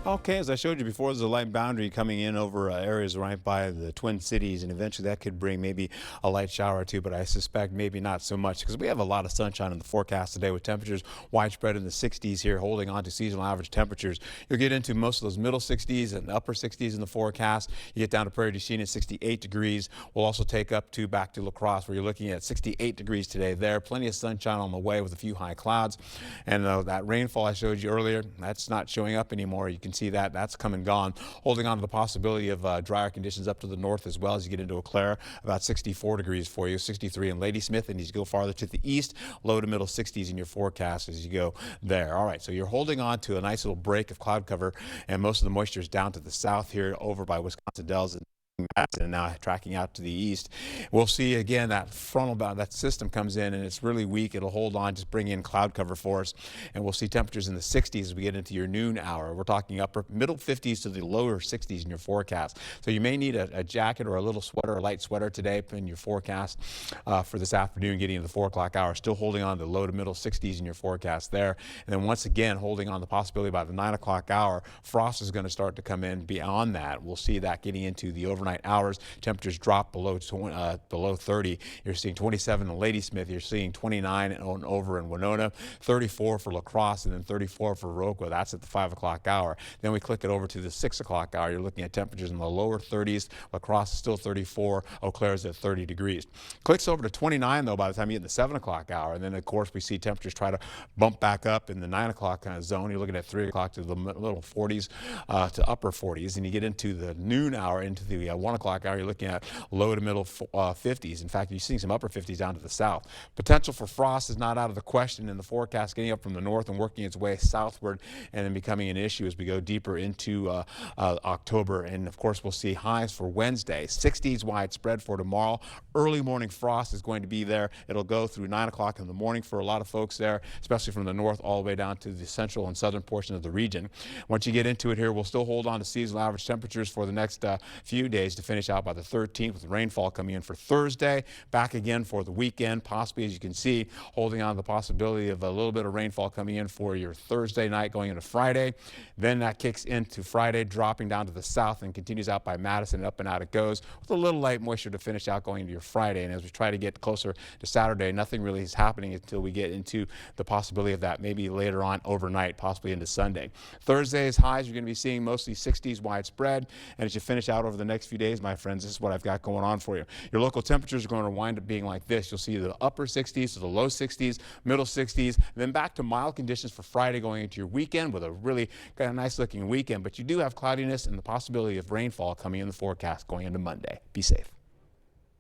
Okay, as I showed you before, there's a light boundary coming in over areas right by the Twin Cities, and eventually that could bring maybe a light shower or two, but I suspect maybe not so much because we have a lot of sunshine in the forecast today with temperatures widespread in the 60s here, holding on to seasonal average temperatures. You'll get into most of those middle 60s and upper 60s in the forecast. You get down to Prairie du Chien at 68 degrees. We'll also take up to back to La Crosse where you're looking at 68 degrees today there. Plenty of sunshine on the way with a few high clouds. And that rainfall I showed you earlier, that's not showing up anymore. You can see that that's come and gone, holding on to the possibility of drier conditions up to the north as well as you get into Eau Claire. About 64 degrees for you, 63 in Ladysmith, and as you go farther to the east, low to middle 60s in your forecast as you go there. All right, so you're holding on to a nice little break of cloud cover, and most of the moisture is down to the south here over by Wisconsin Dells and now tracking out to the east. We'll see again that frontal bound, that system comes in and it's really weak. It'll hold on, just bring in cloud cover for us, and we'll see temperatures in the 60s as we get into your noon hour. We're talking upper middle 50s to the lower 60s in your forecast. So you may need a jacket or a little sweater, a light sweater today in your forecast for this afternoon, getting into the 4 o'clock hour. Still holding on to low to middle 60s in your forecast there, and then once again holding on the possibility by the 9 o'clock hour, frost is going to start to come in. Beyond that, we'll see that getting into the overnight hours. Temperatures drop below 30. You're seeing 27 in Ladysmith. You're seeing 29 over in Winona, 34 for La Crosse, and then 34 for Roqua. That's at the 5 o'clock hour. Then we click it over to the 6 o'clock hour. You're looking at temperatures in the lower 30s. La Crosse is still 34. Eau Claire is at 30 degrees. Clicks over to 29 though by the time you get in the 7 o'clock hour, and then of course we see temperatures try to bump back up in the 9 o'clock kind of zone. You're looking at 3 o'clock to the little 40s to upper 40s, and you get into the noon hour, into the 1 o'clock hour, you're looking at low to middle 50s. In fact, you're seeing some upper 50s down to the south. Potential for frost is not out of the question in the forecast, getting up from the north and working its way southward and then becoming an issue as we go deeper into October. And of course, we'll see highs for Wednesday, 60s widespread for tomorrow. Early morning frost is going to be there. It'll go through 9 o'clock in the morning for a lot of folks there, especially from the north all the way down to the central and southern portion of the region. Once you get into it here, we'll still hold on to seasonal average temperatures for the next few days to finish out by the 13th, with rainfall coming in for Thursday. Back again for the weekend, possibly, as you can see, holding on to the possibility of a little bit of rainfall coming in for your Thursday night going into Friday. Then that kicks into Friday, dropping down to the south and continues out by Madison, and up and out it goes with a little light moisture to finish out going into your Friday. And as we try to get closer to Saturday, nothing really is happening until we get into the possibility of that maybe later on overnight, possibly into Sunday. Thursday's highs, you're going to be seeing mostly 60s widespread. And as you finish out over the next few days, my friends, this is what I've got going on for you. Your local temperatures are going to wind up being like this. You'll see the upper 60s to the low 60s, middle 60s, then back to mild conditions for Friday going into your weekend with a really kind of nice looking weekend. But you do have cloudiness and the possibility of rainfall coming in the forecast going into Monday. Be safe.